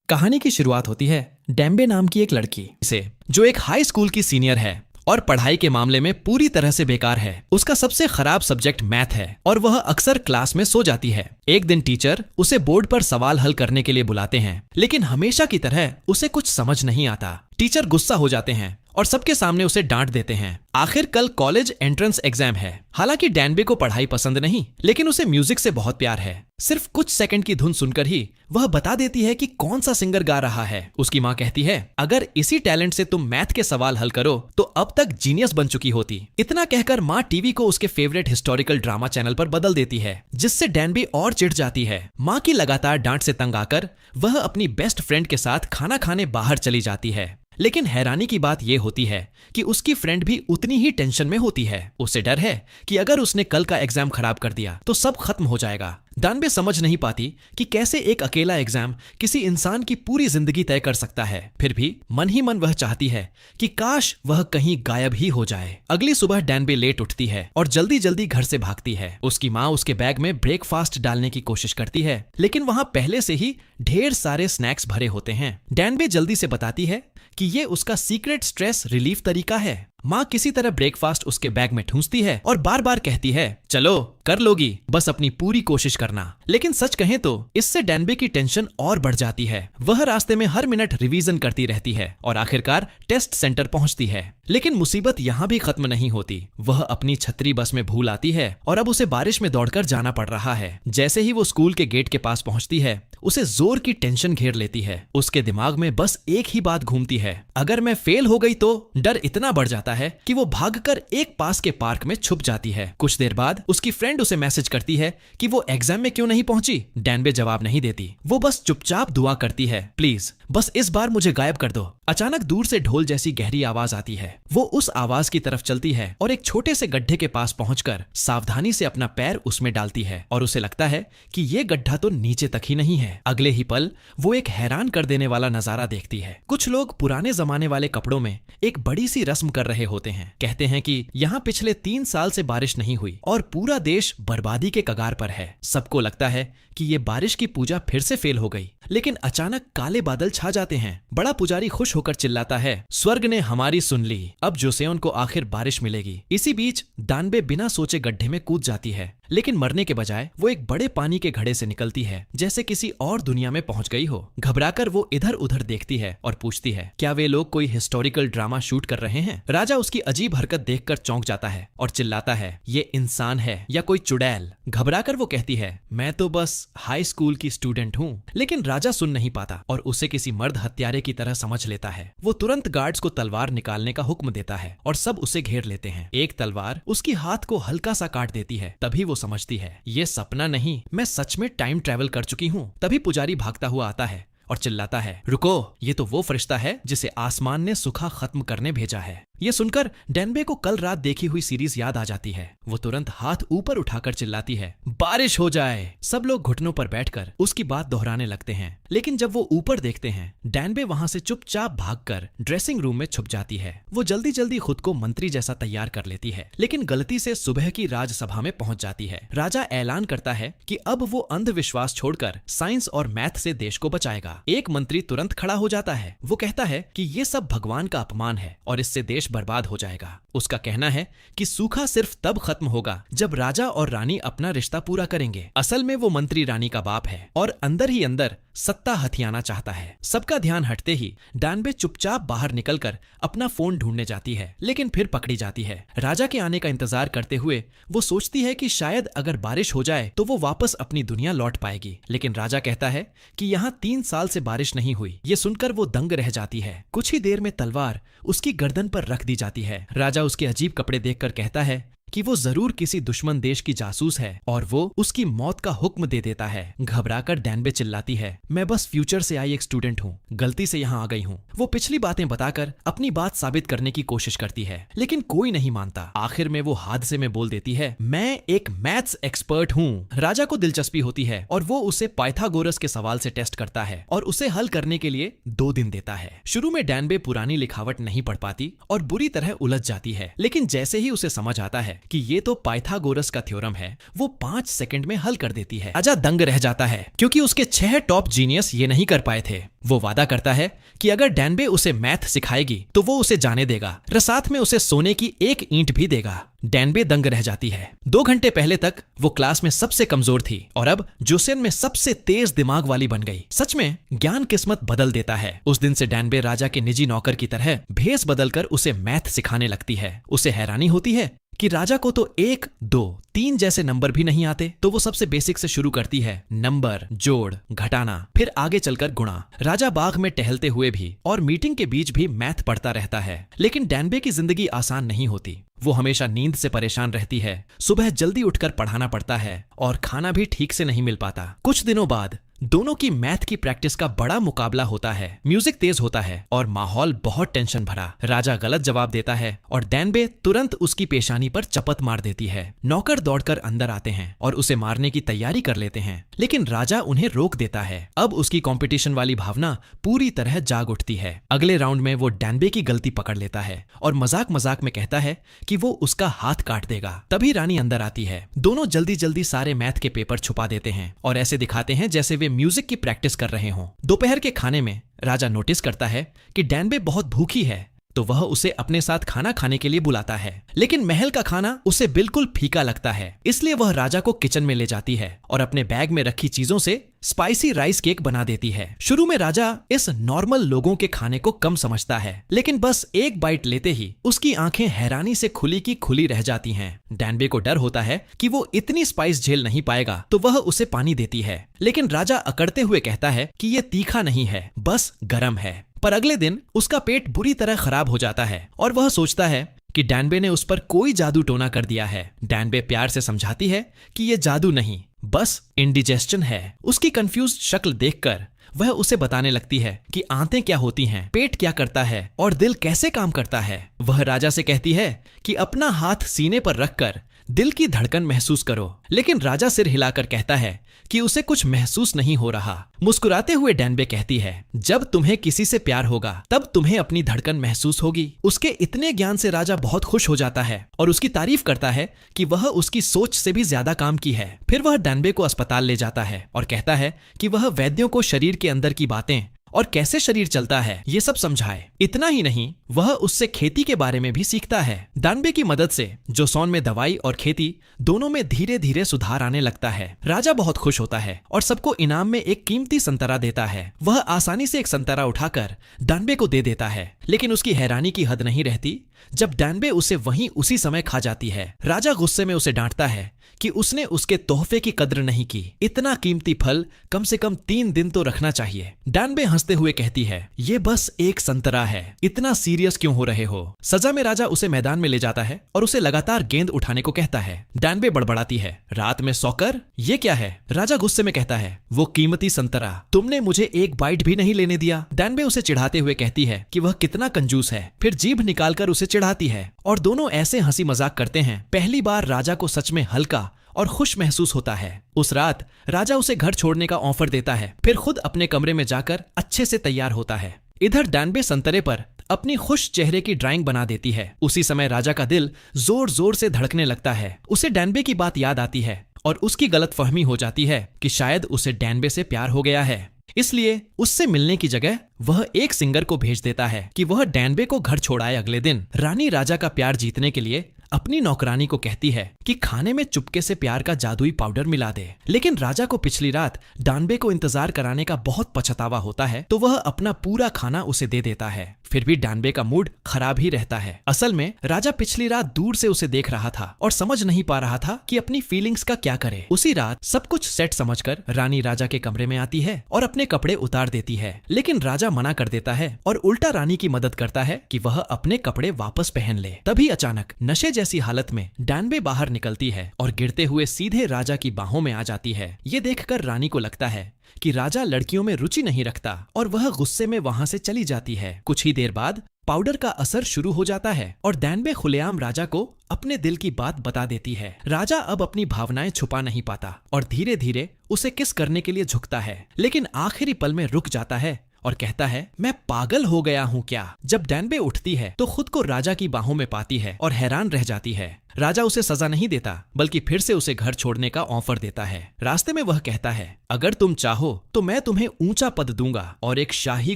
कहानी की शुरुआत होती है डेम्बे नाम की एक लड़की से, जो एक हाई स्कूल की सीनियर है और पढ़ाई के मामले में पूरी तरह से बेकार है। उसका सबसे खराब सब्जेक्ट मैथ है और वह अक्सर क्लास में सो जाती है। एक दिन टीचर उसे बोर्ड पर सवाल हल करने के लिए बुलाते हैं, लेकिन हमेशा की तरह उसे कुछ समझ नहीं आता। टीचर गुस्सा हो जाते हैं और सबके सामने उसे डांट देते हैं। आखिर कल कॉलेज एंट्रेंस एग्जाम है। हालांकि डेम्बे को पढ़ाई पसंद नहीं, लेकिन उसे म्यूजिक से बहुत प्यार है। सिर्फ कुछ सेकंड की धुन सुनकर ही वह बता देती है कि कौन सा सिंगर गा रहा है। उसकी माँ कहती है, अगर इसी टैलेंट से तुम मैथ के सवाल हल करो तो अब तक जीनियस बन चुकी होती। इतना कहकर माँ टीवी को उसके फेवरेट हिस्टोरिकल ड्रामा चैनल पर बदल देती है, जिससे डेम्बे और चिढ़ जाती है। माँ की लगातार डांट से तंग आकर वह अपनी बेस्ट फ्रेंड के साथ खाना खाने बाहर चली जाती है। लेकिन हैरानी की बात यह होती है कि उसकी फ्रेंड भी उतनी ही टेंशन में होती है। उसे डर है कि अगर उसने कल का एग्जाम खराब कर दिया तो सब खत्म हो जाएगा। डेम्बे समझ नहीं पाती कि कैसे एक अकेला एग्जाम किसी इंसान की पूरी जिंदगी तय कर सकता है। फिर भी मन ही मन वह चाहती है कि काश वह कहीं गायब ही हो जाए। अगली सुबह डेम्बे लेट उठती है और जल्दी जल्दी घर से भागती है। उसकी माँ उसके बैग में ब्रेकफास्ट डालने की कोशिश करती है, लेकिन वहां पहले से ही ढेर सारे स्नैक्स भरे होते हैं। डेम्बे जल्दी से बताती है कि ये उसका सीक्रेट स्ट्रेस रिलीफ तरीका है। माँ किसी तरह ब्रेकफास्ट उसके बैग में ठूंसती है और बार बार कहती है, चलो कर लोगी, बस अपनी पूरी कोशिश करना। लेकिन सच कहें तो इससे डेम्बे की टेंशन और बढ़ जाती है। वह रास्ते में हर मिनट रिवीजन करती रहती है और आखिरकार टेस्ट सेंटर पहुंचती है। लेकिन मुसीबत यहाँ भी खत्म नहीं होती। वह अपनी छतरी बस में भूल आती है और अब उसे बारिश में दौड़कर जाना पड़ रहा है। जैसे ही वो स्कूल के गेट के पास पहुंचती है, उसे जोर की टेंशन घेर लेती है। उसके दिमाग में बस एक ही बात घूमती है, अगर मैं फेल हो गई तो। डर इतना बढ़ जाता है कि वो भागकर एक पास के पार्क में छुप जाती है। कुछ देर बाद उसकी फ्रेंड उसे मैसेज करती है कि वो एग्जाम में क्यों नहीं पहुंची। डेम्बे जवाब नहीं देती, वो बस चुपचाप दुआ करती है, प्लीज बस इस बार मुझे गायब कर दो। अचानक दूर से ढोल जैसी गहरी आवाज आती है। वो उस आवाज की तरफ चलती है और एक छोटे से गड्ढे के पास पहुंचकर सावधानी से अपना पैर उसमें डालती है और उसे लगता है कि ये गड्ढा तो नीचे तक ही नहीं है। अगले ही पल वो एक हैरान कर देने वाला नजारा देखती है। कुछ लोग पुराने जमाने वाले कपड़ों में एक बड़ी सी रस्म कर रहे होते हैं। कहते हैं कि यहाँ पिछले 3 साल से बारिश नहीं हुई और पूरा देश बर्बादी के कगार पर है। सबको लगता है कि ये बारिश की पूजा फिर से फेल हो गई। लेकिन अचानक काले बादल छा जाते हैं। बड़ा पुजारी खुश होकर चिल्लाता है, स्वर्ग ने हमारी सुन ली, अब जोसेओन को आखिर बारिश मिलेगी। इसी बीच डेम्बे बिना सोचे गड्ढे में कूद जाती है, लेकिन मरने के बजाय वो एक बड़े पानी के घड़े से निकलती है, जैसे किसी और दुनिया में पहुंच गई हो। घबराकर वो इधर उधर देखती है और पूछती है, क्या वे लोग कोई हिस्टोरिकल ड्रामा शूट कर रहे हैं। राजा उसकी अजीब हरकत देखकर चौंक जाता है और चिल्लाता है, ये इंसान है या कोई चुड़ैल। घबराकर वो कहती है, मैं तो बस हाई स्कूल की स्टूडेंट हूँ। लेकिन राजा सुन नहीं पाता और उसे किसी मर्द हत्यारे की तरह समझ लेता है। वो तुरंत गार्ड्स को तलवार निकालने का हुक्म देता है और सब उसे घेर लेते हैं। एक तलवार उसकी हाथ को हल्का सा काट देती है। तभी वो समझती है, ये सपना नहीं, मैं सच में टाइम ट्रेवल कर चुकी हूँ। तभी पुजारी भागता हुआ आता है और चिल्लाता है, रुको, ये तो वो फरिश्ता है जिसे आसमान ने सूखा खत्म करने भेजा है। ये सुनकर डेम्बे को कल रात देखी हुई सीरीज याद आ जाती है। वो तुरंत हाथ ऊपर उठाकर चिल्लाती है, बारिश हो जाए। सब लोग घुटनों पर बैठकर उसकी बात दोहराने लगते हैं। लेकिन जब वो ऊपर देखते हैं, डेम्बे वहां से चुपचाप भागकर ड्रेसिंग रूम में छुप जाती है। वो जल्दी जल्दी खुद को मंत्री जैसा तैयार कर लेती है, लेकिन गलती से सुबह की राजसभा में पहुंच जाती है। राजा ऐलान करता है कि अब वो अंधविश्वास छोड़कर साइंस और मैथ से देश को बचाएगा। एक मंत्री तुरंत खड़ा हो जाता है। वो कहता है कि ये सब भगवान का अपमान है और इससे देश बर्बाद हो जाएगा। उसका कहना है कि सूखा सिर्फ तब खत्म होगा जब राजा और रानी अपना रिश्ता पूरा करेंगे। असल में वो मंत्री रानी का बाप है और अंदर ही अंदर सत्ता हथियाना चाहता है। सबका ध्यान हटते ही डेम्बे चुपचाप बाहर निकलकर अपना फोन ढूंढने जाती है, लेकिन फिर पकड़ी जाती है। राजा के आने का इंतजार करते हुए वो सोचती है कि शायद अगर बारिश हो जाए तो वो वापस अपनी दुनिया लौट पाएगी। लेकिन राजा कहता है कि यहाँ 3 साल से बारिश नहीं हुई। ये सुनकर वो दंग रह जाती है। कुछ ही देर में तलवार उसकी गर्दन पर रख दी जाती है। राजा उसके अजीब कपड़े देखकर कहता है कि वो जरूर किसी दुश्मन देश की जासूस है और वो उसकी मौत का हुक्म दे देता है। घबराकर डेम्बे चिल्लाती है, मैं बस फ्यूचर से आई एक स्टूडेंट हूँ, गलती से यहाँ आ गई हूँ। वो पिछली बातें बताकर अपनी बात साबित करने की कोशिश करती है, लेकिन कोई नहीं मानता। आखिर में वो हादसे में बोल देती है, मैं एक मैथ्स एक्सपर्ट हूँ। राजा को दिलचस्पी होती है और वो उसे पाइथागोरस के सवाल से टेस्ट करता है और उसे हल करने के लिए 2 दिन देता है। शुरू में डेम्बे पुरानी लिखावट नहीं पढ़ पाती और बुरी तरह उलझ जाती है, लेकिन जैसे ही उसे समझ आता है कि ये तो पाइथागोरस का थ्योरम है, वो 5 सेकंड में हल कर देती है। राजा दंग रह जाता है क्योंकि उसके 6 टॉप जीनियस ये नहीं कर पाए थे। वो वादा करता है कि अगर डैनबे उसे मैथ सिखाएगी तो वो उसे जाने देगा और साथ में उसे सोने की एक ईंट भी देगा। डैनबे दंग रह जाती है। 2 घंटे पहले तक वो क्लास में सबसे कमजोर थी और अब जोसेन में सबसे तेज दिमाग वाली बन गई। सच में ज्ञान किस्मत बदल देता है। उस दिन से डैनबे राजा के निजी नौकर की तरह भेस बदलकर उसे मैथ सिखाने लगती है। उसे हैरानी होती है कि राजा को तो 1, 2, 3 जैसे नंबर भी नहीं आते, तो वो सबसे बेसिक से शुरू करती है। नंबर, जोड़, घटाना, फिर आगे चलकर गुणा। राजा बाग में टहलते हुए भी और मीटिंग के बीच भी मैथ पढ़ता रहता है। लेकिन डैनबे की जिंदगी आसान नहीं होती। वो हमेशा नींद से परेशान रहती है। सुबह जल्दी उठकर पढ़ाना पड़ता है और खाना भी ठीक से नहीं मिल पाता। कुछ दिनों बाद दोनों की मैथ की प्रैक्टिस का बड़ा मुकाबला होता है। म्यूजिक तेज होता है और माहौल बहुत टेंशन भरा। राजा गलत जवाब देता है और डैनबे तुरंत उसकी पेशानी पर चपत मार देती है। नौकर दौड़कर अंदर आते हैं और उसे मारने की तैयारी कर लेते हैं, लेकिन राजा उन्हें रोक देता है। अब उसकी कंपटीशन वाली भावना पूरी तरह जाग उठती है। अगले राउंड में वो डैनबे की गलती पकड़ लेता है और मजाक मजाक में कहता है कि वो उसका हाथ काट देगा। तभी रानी अंदर आती है। दोनों जल्दी जल्दी सारे मैथ के पेपर छुपा देते हैं और ऐसे दिखाते हैं जैसे वे म्यूजिक की प्रैक्टिस कर रहे हों। दोपहर के खाने में राजा नोटिस करता है कि डैनबे बहुत भूखी है, तो वह उसे अपने साथ खाना खाने के लिए बुलाता है। लेकिन महल का खाना उसे बिल्कुल फीका लगता है, इसलिए वह राजा को किचन में ले जाती है और अपने बैग में रखी चीजों से स्पाइसी राइस केक बना देती है। शुरू में राजा इस नॉर्मल लोगों के खाने को कम समझता है, लेकिन बस एक बाइट लेते ही उसकी आंखें हैरानी से खुली की खुली रह जाती हैं। डैनबे को डर होता है कि वो इतनी स्पाइस झेल नहीं पाएगा, तो वह उसे पानी देती है। लेकिन राजा अकड़ते हुए कहता है कि ये तीखा नहीं है, बस गरम है। पर अगले दिन उसका पेट बुरी तरह खराब हो जाता है और वह सोचता है कि डैनबे ने उस पर कोई जादू टोना कर दिया है। डैनबे प्यार से समझाती है कि यह जादू नहीं, बस इंडिजेस्शन है। उसकी कंफ्यूज्ड शक्ल देखकर वह उसे बताने लगती है कि आंतें क्या होती हैं, पेट क्या करता है और दिल कैसे काम करता है। वह राजा से कहती है कि अपना हाथ सीने पर रखकर दिल की धड़कन महसूस करो, लेकिन राजा सिर हिलाकर कहता है कि उसे कुछ महसूस नहीं हो रहा। मुस्कुराते हुए डैनबे कहती है, जब तुम्हें किसी से प्यार होगा तब तुम्हें अपनी धड़कन महसूस होगी। उसके इतने ज्ञान से राजा बहुत खुश हो जाता है और उसकी तारीफ करता है कि वह उसकी सोच से भी ज्यादा काम की है। फिर वह डैनबे को अस्पताल ले जाता है और कहता है कि वह वैद्यों को शरीर के अंदर की बातें और कैसे शरीर चलता है ये सब समझाए। इतना ही नहीं, वह उससे खेती के बारे में भी सीखता है। डैनबे की मदद से जोसॉन में दवाई और खेती दोनों में धीरे धीरे सुधार आने लगता है। राजा बहुत खुश होता है और सबको इनाम में एक कीमती संतरा देता है। वह आसानी से एक संतरा उठाकर डैनबे को दे देता है, लेकिन उसकी हैरानी की हद नहीं रहती जब डैनबे उसे वहीं उसी समय खा जाती है। राजा गुस्से में उसे डांटता है कि उसने उसके तोहफे की कद्र नहीं की। इतना कीमती फल कम से कम 3 दिन तो रखना चाहिए। डैनबे हंसते हुए कहती है, ये बस एक संतरा है, इतना सीरियस क्यों हो रहे हो। सजा में राजा उसे मैदान में ले जाता है और उसे लगातार गेंद उठाने को कहता है। डैनबे बड़बड़ाती है, रात में सॉकर, ये क्या है। राजा गुस्से में कहता है, वो कीमती संतरा, तुमने मुझे एक बाइट भी नहीं लेने दिया। डैनबे उसे चिढ़ाते हुए कहती है कि वह कितना कंजूस है, फिर जीभ निकालकर उसे चिढ़ाती है और दोनों ऐसे हंसी मजाक करते हैं। पहली बार राजा को सच में हल्का और खुश महसूस होता है। उस रात राजा उसे घर छोड़ने का ऑफर देता है, फिर खुद अपने कमरे में जाकर अच्छे से तैयार होता है। इधर डैनबे संतरे पर अपनी खुश चेहरे की ड्राइंग बना देती है। उसी समय राजा का दिल जोर जोर से धड़कने लगता है। उसे डैनबे की बात याद आती है और उसकी गलतफहमी हो जाती है कि शायद उसे डैनबे से प्यार हो गया है। इसलिए उससे मिलने की जगह वह एक सिंगर को भेज देता है कि वह डैनबे को घर छोड़ाए। अगले दिन रानी राजा का प्यार जीतने के लिए अपनी नौकरानी को कहती है कि खाने में चुपके से प्यार का जादुई पाउडर मिला दे। लेकिन राजा को पिछली रात डैनबे को इंतजार कराने का बहुत पछतावा होता है, तो वह अपना पूरा खाना उसे दे देता है। फिर भी डैनबे का मूड खराब ही रहता है। असल में राजा पिछली रात दूर से उसे देख रहा था और समझ नहीं पा रहा था कि अपनी फीलिंग्स का क्या करे। उसी रात सब कुछ सेट समझकर रानी राजा के कमरे में आती है और अपने कपड़े उतार देती है, लेकिन राजा मना कर देता है और उल्टा रानी की मदद करता है कि वह अपने कपड़े वापस पहन ले। तभी अचानक नशे जैसी हालत में डैनबे बाहर निकलती है और गिरते हुए सीधे राजा की बाहों में आ जाती है। ये देखकर रानी को लगता है कि राजा लड़कियों में रुचि नहीं रखता और वह गुस्से में वहां से चली जाती है। कुछ ही देर बाद पाउडर का असर शुरू हो जाता है और डैनबे खुलेआम राजा को अपने दिल की बात बता देती है। राजा अब अपनी भावनाएं छुपा नहीं पाता और धीरे धीरे उसे किस करने के लिए झुकता है, लेकिन आखिरी पल में रुक जाता है और कहता है, मैं पागल हो गया हूँ क्या। जब डैनबे उठती है तो खुद को राजा की बाहों में पाती है और हैरान रह जाती है। राजा उसे सजा नहीं देता बल्कि फिर से उसे घर छोड़ने का ऑफर देता है। रास्ते में वह कहता है, अगर तुम चाहो तो मैं तुम्हें ऊंचा पद दूंगा और एक शाही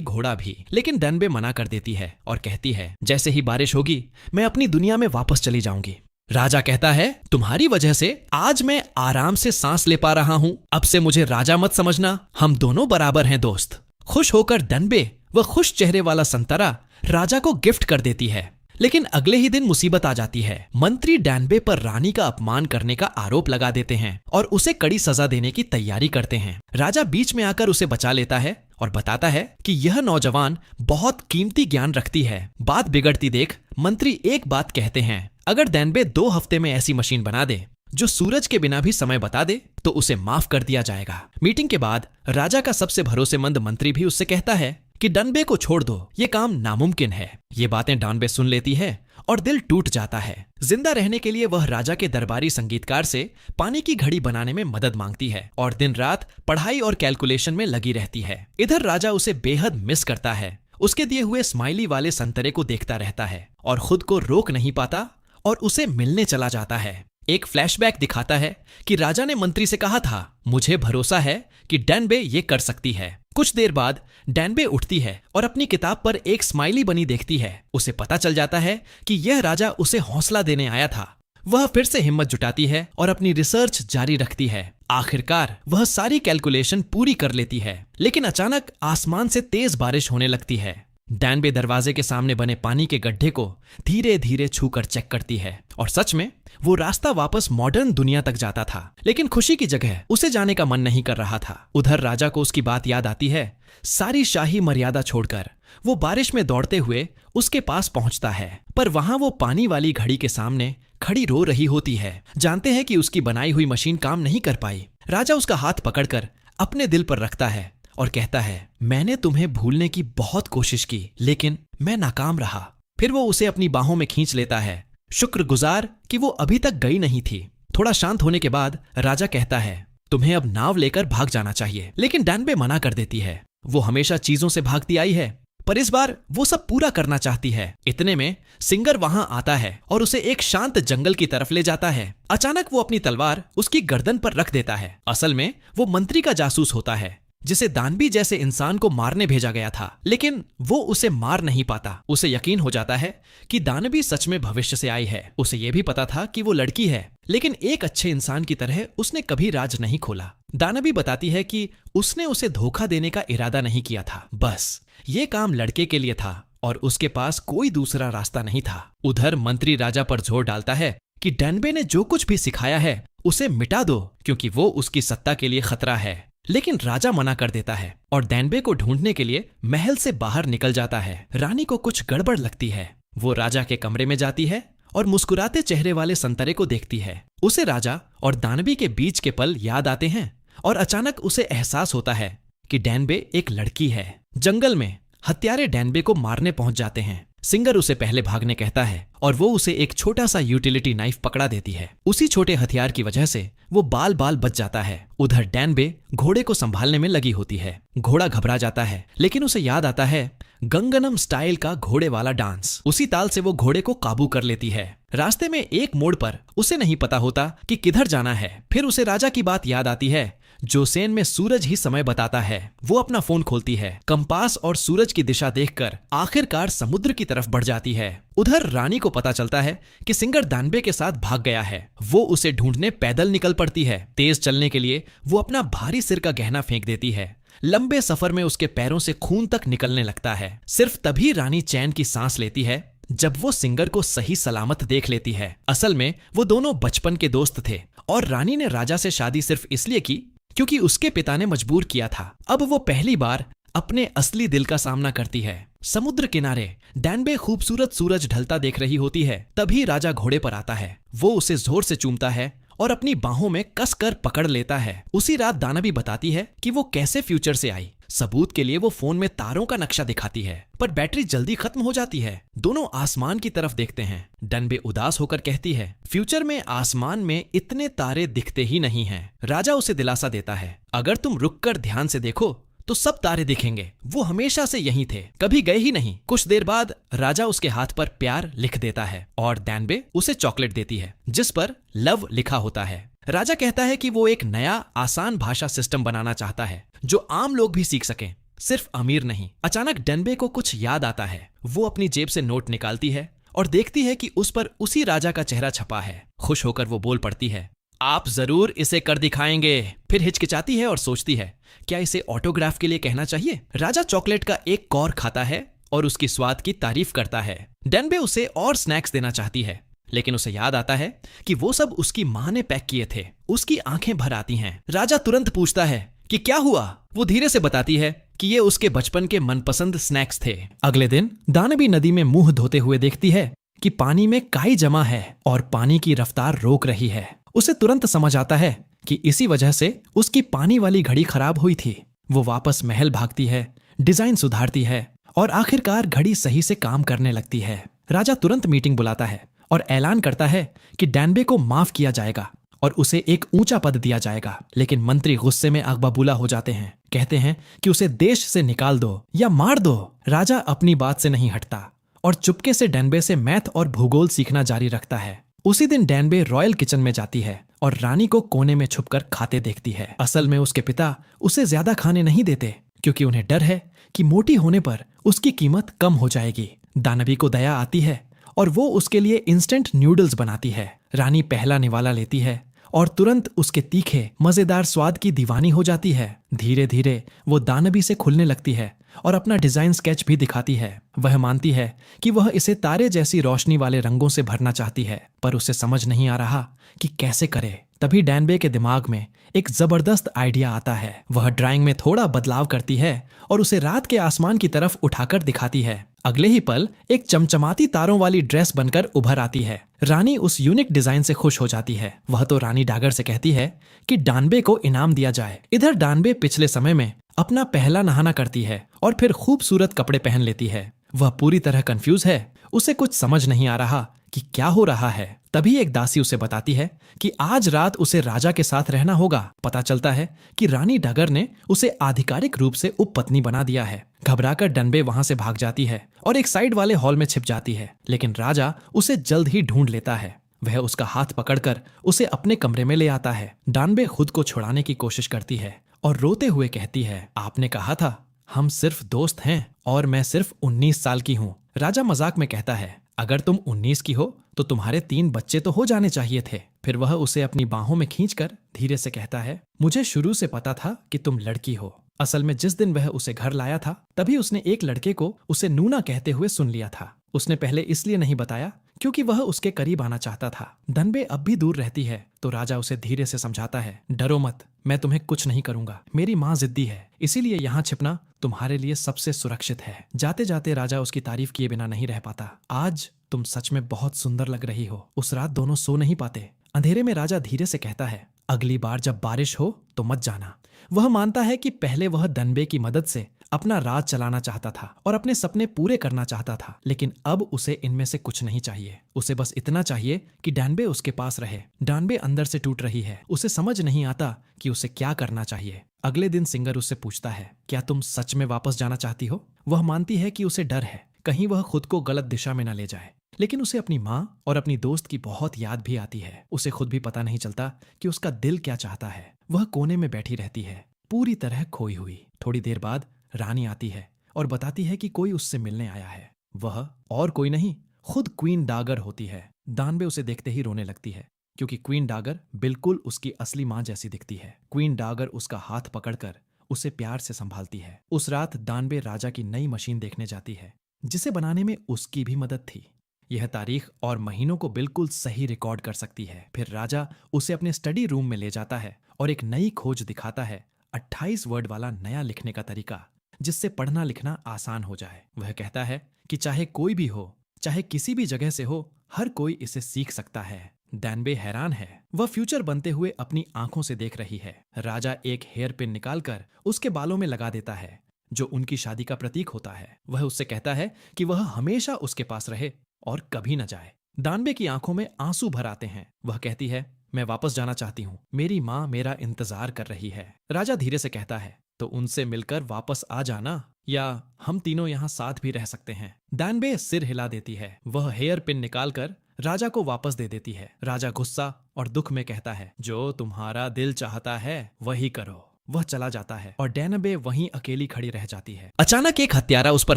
घोड़ा भी। लेकिन डैनबे मना कर देती है और कहती है, जैसे ही बारिश होगी मैं अपनी दुनिया में वापस चली जाऊंगी। राजा कहता है, तुम्हारी वजह से आज मैं आराम से सांस ले पा रहा हूँ। अब से मुझे राजा मत समझना, हम दोनों बराबर हैं दोस्त। खुश होकर डैनबे वह खुश चेहरे वाला संतरा राजा को गिफ्ट कर देती है। लेकिन अगले ही दिन मुसीबत आ जाती है। मंत्री डैनबे पर रानी का अपमान करने का आरोप लगा देते हैं और उसे कड़ी सजा देने की तैयारी करते हैं। राजा बीच में आकर उसे बचा लेता है और बताता है कि यह नौजवान बहुत कीमती ज्ञान रखती है। बात बिगड़ती देख मंत्री एक बात कहते हैं, अगर डैनबे 2 हफ्ते में ऐसी मशीन बना दे जो सूरज के बिना भी समय बता दे तो उसे माफ कर दिया जाएगा। मीटिंग के बाद राजा का सबसे भरोसेमंद मंत्री भी उससे कहता है कि डैनबे को छोड़ दो, ये काम नामुमकिन है। ये बातें डैनबे सुन लेती है और दिल टूट जाता है। जिंदा रहने के लिए वह राजा के दरबारी संगीतकार से पानी की घड़ी बनाने में मदद मांगती है और दिन रात पढ़ाई और कैलकुलेशन में लगी रहती है। इधर राजा उसे बेहद मिस करता है। उसके दिए हुए स्माइली वाले संतरे को देखता रहता है और खुद को रोक नहीं पाता और उसे मिलने चला जाता है। एक फ्लैशबैक दिखाता है कि राजा ने मंत्री से कहा था, मुझे भरोसा है कि डैनबे ये कर सकती है। कुछ देर बाद डैनबे उठती है और अपनी किताब पर एक स्माइली बनी देखती है। उसे पता चल जाता है कि यह राजा उसे हौसला देने आया था। वह फिर से हिम्मत जुटाती है और अपनी रिसर्च जारी रखती है। आखिरकार वह सारी कैलकुलेशन पूरी कर लेती है। लेकिन अचानक आसमान से तेज बारिश होने लगती है। डैनबे दरवाजे के सामने बने पानी के गड्ढे को धीरे धीरे छूकर चेक करती है और सच में वो रास्ता वापस मॉडर्न दुनिया तक जाता था। लेकिन खुशी की जगह उसे जाने का मन नहीं कर रहा था। उधर राजा को उसकी बात याद आती है। सारी शाही मर्यादा छोड़कर वो बारिश में दौड़ते हुए उसके पास पहुंचता है, पर वहां वो पानी वाली घड़ी के सामने खड़ी रो रही होती है। जानते हैं कि उसकी बनाई हुई मशीन काम नहीं कर पाई। राजा उसका हाथ पकड़कर अपने दिल पर रखता है और कहता है, मैंने तुम्हें भूलने की बहुत कोशिश की लेकिन मैं नाकाम रहा। फिर वो उसे अपनी बाहों में खींच लेता है, शुक्रगुजार कि वो अभी तक गई नहीं थी। थोड़ा शांत होने के बाद राजा कहता है, तुम्हें अब नाव लेकर भाग जाना चाहिए। लेकिन डैनबे मना कर देती है। वो हमेशा चीजों से भागती आई है, पर इस बार वो सब पूरा करना चाहती है। इतने में सिंगर वहां आता है और उसे एक शांत जंगल की तरफ ले जाता है। अचानक वो अपनी तलवार उसकी गर्दन पर रख देता है। असल में वो मंत्री का जासूस होता है जिसे दानवी जैसे इंसान को मारने भेजा गया था, लेकिन वो उसे मार नहीं पाता। उसे यकीन हो जाता है कि दानवी सच में भविष्य से आई है। उसे यह भी पता था कि वो लड़की है, लेकिन एक अच्छे इंसान की तरह उसने कभी राज नहीं खोला। दानवी बताती है कि उसने उसे धोखा देने का इरादा नहीं किया था, बस ये काम लड़के के लिए था और उसके पास कोई दूसरा रास्ता नहीं था। उधर मंत्री राजा पर जोर डालता है कि डैनबे ने जो कुछ भी सिखाया है उसे मिटा दो, क्योंकि वो उसकी सत्ता के लिए खतरा है। लेकिन राजा मना कर देता है और डैनबे को ढूंढने के लिए महल से बाहर निकल जाता है। रानी को कुछ गड़बड़ लगती है। वो राजा के कमरे में जाती है और मुस्कुराते चेहरे वाले संतरे को देखती है। उसे राजा और दानवी के बीच के पल याद आते हैं और अचानक उसे एहसास होता है कि डैनबे एक लड़की है। जंगल में हत्यारे डैनबे को मारने पहुंच जाते हैं। सिंगर उसे पहले भागने कहता है और वो उसे एक छोटा सा यूटिलिटी नाइफ पकड़ा देती है। उसी छोटे हथियार की वजह से वो बाल बाल बच जाता है। उधर डैनबे घोड़े को संभालने में लगी होती है। घोड़ा घबरा जाता है, लेकिन उसे याद आता है गंगनम स्टाइल का घोड़े वाला डांस। उसी ताल से वो घोड़े को काबू कर लेती है। रास्ते में एक मोड़ पर उसे नहीं पता होता कि किधर जाना है। फिर उसे राजा की बात याद आती है, जोसेन में सूरज ही समय बताता है। वो अपना फोन खोलती है, कंपास और सूरज की दिशा देखकर आखिरकार समुद्र की तरफ बढ़ जाती है। उधर रानी को पता चलता है कि सिंगर दानबे के साथ भाग गया है। वो उसे ढूंढने पैदल निकल पड़ती है। तेज चलने के लिए वो अपना भारी सिर का गहना फेंक देती है। लंबे सफर में उसके पैरों से खून तक निकलने लगता है। सिर्फ तभी रानी चैन की सांस लेती है जब वो सिंगर को सही सलामत देख लेती है। असल में वो दोनों बचपन के दोस्त थे और रानी ने राजा से शादी सिर्फ इसलिए की क्योंकि उसके पिता ने मजबूर किया था। अब वो पहली बार अपने असली दिल का सामना करती है। समुद्र किनारे डैनबे खूबसूरत सूरज ढलता देख रही होती है। तभी राजा घोड़े पर आता है। वो उसे जोर से चूमता है और अपनी बाहों में कसकर पकड़ लेता है। उसी रात दानवी बताती है कि वो कैसे फ्यूचर से आई। सबूत के लिए वो फोन में तारों का नक्शा दिखाती है, पर बैटरी जल्दी खत्म हो जाती है। दोनों आसमान की तरफ देखते हैं। डैनबे उदास होकर कहती है, फ्यूचर में आसमान में इतने तारे दिखते ही नहीं हैं। राजा उसे दिलासा देता है, अगर तुम रुककर ध्यान से देखो तो सब तारे दिखेंगे। वो हमेशा से यहीं थे, कभी गए ही नहीं। कुछ देर बाद राजा उसके हाथ पर प्यार लिख देता है और डैनबे उसे चॉकलेट देती है जिस पर लव लिखा होता है। राजा कहता है कि वो एक नया आसान भाषा सिस्टम बनाना चाहता है जो आम लोग भी सीख सकें, सिर्फ अमीर नहीं। अचानक डैनबे को कुछ याद आता है। वो अपनी जेब से नोट निकालती है और देखती है कि उस पर उसी राजा का चेहरा छपा है। खुश होकर वो बोल पड़ती है, आप जरूर इसे कर दिखाएंगे। फिर हिचकिचाती है और सोचती है, क्या इसे ऑटोग्राफ के लिए कहना चाहिए। राजा चॉकलेट का एक कौर खाता है और उसकी स्वाद की तारीफ करता है। डैनबे उसे और स्नैक्स देना चाहती है, लेकिन उसे याद आता है कि वो सब उसकी माँ ने पैक किए थे। उसकी आंखें भर आती हैं। राजा तुरंत पूछता है कि क्या हुआ। वो धीरे से बताती है कि ये उसके बचपन के मनपसंद स्नैक्स थे। अगले दिन दानवी नदी में मुंह धोते हुए देखती है कि पानी में काई जमा है और पानी की रफ्तार रोक रही है। उसे तुरंत समझ आता है कि इसी वजह से उसकी पानी वाली घड़ी खराब हुई थी। वो वापस महल भागती है, डिजाइन सुधारती है और आखिरकार घड़ी सही से काम करने लगती है। राजा तुरंत मीटिंग बुलाता है और ऐलान करता है कि डैनबे को माफ किया जाएगा और उसे एक ऊंचा पद दिया जाएगा। लेकिन मंत्री गुस्से में आग बबूला हो जाते हैं, कहते हैं कि उसे देश से निकाल दो या मार दो। राजा अपनी बात से नहीं हटता और चुपके से डैनबे से मैथ और भूगोल सीखना जारी रखता है। उसी दिन डैनबे रॉयल किचन में जाती है और रानी को कोने में छुपकर खाते देखती है। असल में उसके पिता उसे ज्यादा खाने नहीं देते क्योंकि उन्हें डर है कि मोटी होने पर उसकी कीमत कम हो जाएगी। दानवी को दया आती है और वो उसके लिए इंस्टेंट नूडल्स बनाती है। रानी पहला निवाला लेती है और तुरंत उसके तीखे मजेदार स्वाद की दीवानी हो जाती है। धीरे धीरे वो दानवी से खुलने लगती है और अपना डिजाइन स्केच भी दिखाती है। वह मानती है कि वह इसे तारे जैसी रोशनी वाले रंगों से भरना चाहती है, पर उसे समझ नहीं आ रहा कि कैसे करे। तभी डैनबे के दिमाग में एक जबरदस्त आइडिया आता है। वह ड्राइंग में थोड़ा बदलाव करती है और उसे रात के आसमान की तरफ उठाकर दिखाती है। अगले ही पल एक चमचमाती तारों वाली ड्रेस बनकर उभर आती है। रानी उस यूनिक डिजाइन से खुश हो जाती है। वह तो रानी डागर से कहती है कि डानबे को इनाम दिया जाए। इधर डानबे पिछले समय में अपना पहला नहाना करती है और फिर खूबसूरत कपड़े पहन लेती है। वह पूरी तरह कंफ्यूज है, उसे कुछ समझ नहीं आ रहा कि क्या हो रहा है। तभी एक दासी उसे बताती है कि आज रात उसे राजा के साथ रहना होगा। पता चलता है कि रानी डगर ने उसे आधिकारिक रूप से उपपत्नी बना दिया है। घबराकर डैनबे वहां से भाग जाती है और एक साइड वाले हॉल में छिप जाती है, लेकिन राजा उसे जल्द ही ढूंढ लेता है। वह उसका हाथ पकड़कर उसे अपने कमरे में ले आता है। डैनबे खुद को छुड़ाने की कोशिश करती है और रोते हुए कहती है, आपने कहा था हम सिर्फ दोस्त हैं और मैं सिर्फ 19 साल की हूँ। राजा मजाक में कहता है, अगर तुम 19 की हो तो तुम्हारे 3 बच्चे तो हो जाने चाहिए थे। फिर वह उसे अपनी बाहों में खींचकर धीरे से कहता है, मुझे शुरू से पता था कि तुम लड़की हो। असल में जिस दिन वह उसे घर लाया था तभी उसने एक लड़के को उसे नूना कहते हुए सुन लिया था। उसने पहले इसलिए नहीं बताया क्योंकि वह उसके करीब आना चाहता था। डैनबे अब भी दूर रहती है तो राजा उसे धीरे से समझाता है, डरो मत, मैं तुम्हें कुछ नहीं करूंगा। मेरी माँ जिद्दी है, इसीलिए यहाँ छिपना तुम्हारे लिए सबसे सुरक्षित है। जाते जाते राजा उसकी तारीफ किए बिना नहीं रह पाता। आज तुम सच में बहुत सुंदर लग रही हो। उस रात दोनों सो नहीं पाते। अंधेरे में राजा धीरे से कहता है, अगली बार जब बारिश हो तो मत जाना। वह मानता है कि पहले वह डैनबे की मदद से अपना राज चलाना चाहता था और अपने सपने पूरे करना चाहता था, लेकिन अब उसे इनमें से कुछ नहीं चाहिए। उसे बस इतना चाहिए कि डैनबे उसके पास रहे। डैनबे अंदर से टूट रही है, उसे समझ नहीं आता कि उसे क्या करना चाहिए। अगले दिन सिंगर उससे पूछता है, क्या तुम सच में वापस जाना चाहती हो? वह मानती है कि उसे डर है कहीं वह खुद को गलत दिशा में न ले जाए, लेकिन उसे अपनी माँ और अपनी दोस्त की बहुत याद भी आती है। उसे खुद भी पता नहीं चलता कि उसका दिल क्या चाहता है। वह कोने में बैठी रहती है, पूरी तरह खोई हुई। थोड़ी देर बाद रानी आती है और बताती है कि कोई उससे मिलने आया है। वह और कोई नहीं, खुद क्वीन डागर होती है। दानबे उसे देखते ही रोने लगती है क्योंकि क्वीन डागर बिल्कुल उसकी असली माँ जैसी दिखती है। क्वीन डागर उसका हाथ पकड़कर उसे प्यार से संभालती है। उस रात दानबे राजा की नई मशीन देखने जाती है जिसे बनाने में उसकी भी मदद थी। यह तारीख और महीनों को बिल्कुल सही रिकॉर्ड कर सकती है। फिर राजा उसे अपने स्टडी रूम में ले जाता है और एक नई खोज दिखाता है, 28 वर्ड वाला नया लिखने का तरीका जिससे पढ़ना लिखना आसान हो जाए। वह कहता है कि चाहे कोई भी हो, चाहे किसी भी जगह से हो, हर कोई इसे सीख सकता है। डैनबे हैरान है। वह फ्यूचर बनते हुए अपनी आंखों से देख रही है। राजा एक हेयर पिन निकालकर उसके बालों में लगा देता है जो उनकी शादी का प्रतीक होता है। वह उससे कहता है कि वह हमेशा उसके पास रहे और कभी न जाए। दानबे की आंखों में आंसू भर आते हैं। वह कहती है, मैं वापस जाना चाहती हूँ, मेरी माँ मेरा इंतजार कर रही है। राजा धीरे से कहता है, तो उनसे मिलकर वापस आ जाना, या हम तीनों यहाँ साथ भी रह सकते हैं। डैनबे सिर हिला देती है। वह हेयर पिन निकालकर राजा को वापस दे देती है। राजा गुस्सा और दुख में कहता है, जो तुम्हारा दिल चाहता है वही करो। वह चला जाता है और डैनबे वहीं अकेली खड़ी रह जाती है। अचानक एक हत्यारा उस पर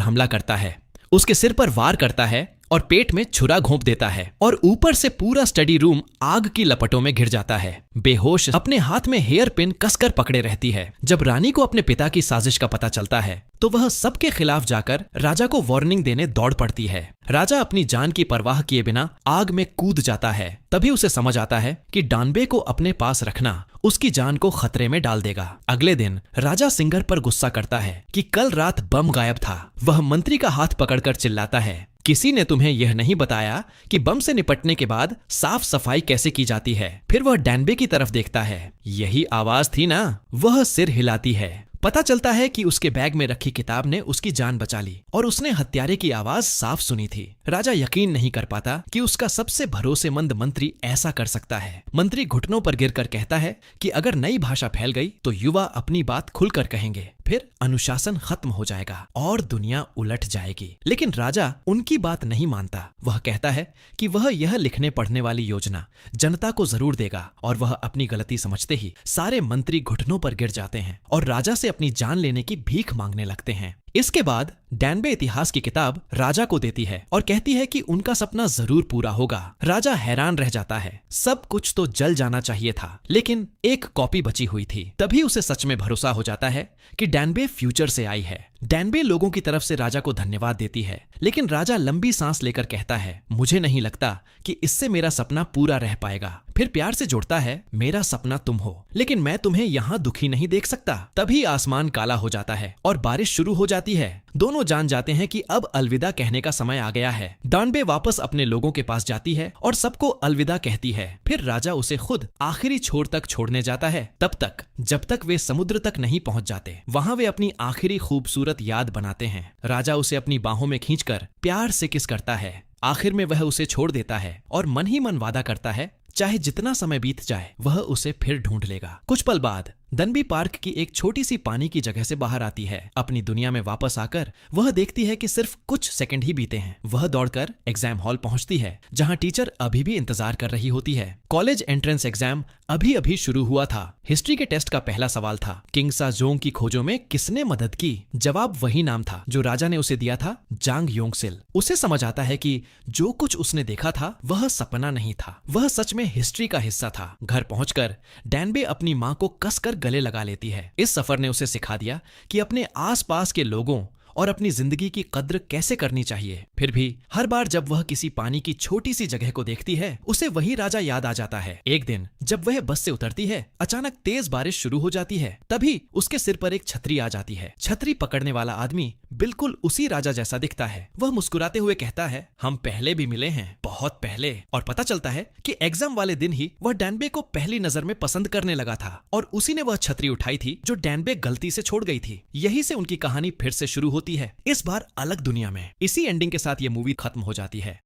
हमला करता है, उसके सिर पर वार करता है और पेट में छुरा घोंप देता है, और ऊपर से पूरा स्टडी रूम आग की लपटों में घिर जाता है। बेहोश अपने हाथ में हेयर पिन कसकर पकड़े रहती है। जब रानी को अपने पिता की साजिश का पता चलता है तो वह सबके खिलाफ जाकर राजा को वार्निंग देने दौड़ पड़ती है। राजा अपनी जान की परवाह किए बिना आग में कूद जाता है। तभी उसे समझ आता है कि डानबे को अपने पास रखना उसकी जान को खतरे में डाल देगा। अगले दिन राजा सिंगर पर गुस्सा करता है कि कल रात बम गायब था। वह मंत्री का हाथ पकड़कर चिल्लाता है, किसी ने तुम्हें यह नहीं बताया कि बम से निपटने के बाद साफ सफाई कैसे की जाती है। फिर वह डैनबे की तरफ देखता है, यही आवाज थी ना। वह सिर हिलाती है। पता चलता है कि उसके बैग में रखी किताब ने उसकी जान बचा ली और उसने हत्यारे की आवाज साफ सुनी थी। राजा यकीन नहीं कर पाता कि उसका सबसे भरोसेमंद मंत्री ऐसा कर सकता है। मंत्री घुटनों पर गिरकर कहता है कि अगर नई भाषा फैल गई तो युवा अपनी बात खुलकर कहेंगे, फिर अनुशासन खत्म हो जाएगा और दुनिया उलट जाएगी। लेकिन राजा उनकी बात नहीं मानता। वह कहता है कि वह यह लिखने पढ़ने वाली योजना जनता को जरूर देगा, और वह अपनी गलती समझते ही सारे मंत्री घुटनों पर गिर जाते हैं और राजा से अपनी जान लेने की भीख मांगने लगते हैं। इसके बाद डैनबे इतिहास की किताब राजा को देती है और कहती है कि उनका सपना जरूर पूरा होगा। राजा हैरान रह जाता है। सब कुछ तो जल जाना चाहिए था, लेकिन एक कॉपी बची हुई थी। तभी उसे सच में भरोसा हो जाता है कि डैनबे फ्यूचर से आई है। डैनबे लोगों की तरफ से राजा को धन्यवाद देती है, लेकिन राजा लंबी सांस लेकर कहता है, मुझे नहीं लगता कि इससे मेरा सपना पूरा रह पाएगा। फिर प्यार से जोड़ता है, मेरा सपना तुम हो, लेकिन मैं तुम्हें यहाँ दुखी नहीं देख सकता। तभी आसमान काला हो जाता है और बारिश शुरू हो जाती है। दोनों जान जाते हैं कि अब अलविदा कहने का समय आ गया है। डैनबे वापस अपने लोगों के पास जाती है और सबको अलविदा कहती है। फिर राजा उसे खुद आखिरी छोर तक छोड़ने जाता है, तब तक जब तक वे समुद्र तक नहीं पहुंच जाते। वहां वे अपनी आखिरी खूबसूरत याद बनाते हैं। राजा उसे अपनी बाहों में खींचकर प्यार से किस करता है। आखिर में वह उसे छोड़ देता है और मन ही मन वादा करता है, चाहे जितना समय बीत जाए वह उसे फिर ढूंढ लेगा। कुछ पल बाद डनबी पार्क की एक छोटी सी पानी की जगह से बाहर आती है। अपनी दुनिया में वापस आकर वह देखती है कि सिर्फ कुछ सेकंड ही बीते हैं। वह दौड़कर एग्जाम हॉल पहुंचती है, जहां टीचर अभी भी इंतजार कर रही होती है। कॉलेज एंट्रेंस एग्जाम अभी अभी शुरू हुआ था। हिस्ट्री के टेस्ट का पहला सवाल था, किंग साजोंग की खोजों में किसने मदद की। जवाब वही नाम था जो राजा ने उसे दिया था, जांग योंगसिल। उसे समझ आता है कि जो कुछ उसने देखा था वह सपना नहीं था, वह सच में हिस्ट्री का हिस्सा था। घर पहुंचकर डैनबे अपनी माँ को कसकर गले लगा लेती है। इस सफर ने उसे सिखा दिया कि अपने आसपास के लोगों और अपनी जिंदगी की कद्र कैसे करनी चाहिए। फिर भी हर बार जब वह किसी पानी की छोटी सी जगह को देखती है, उसे वही राजा याद आ जाता है। एक दिन जब वह बस से उतरती है, अचानक तेज बारिश शुरू हो जाती है। तभी उसके सिर पर एक छतरी आ जाती है। छतरी पकड़ने वाला आदमी बिल्कुल उसी राजा जैसा दिखता है। वह मुस्कुराते हुए कहता है, हम पहले भी मिले हैं, बहुत पहले। और पता चलता है कि एग्जाम वाले दिन ही वह डैनबे को पहली नजर में पसंद करने लगा था और उसी ने वह छतरी उठाई थी जो डैनबे गलती से छोड़ गई थी। यही से उनकी कहानी फिर से शुरू होती है, इस बार अलग दुनिया में। इसी एंडिंग के साथ ये मूवी खत्म हो जाती है।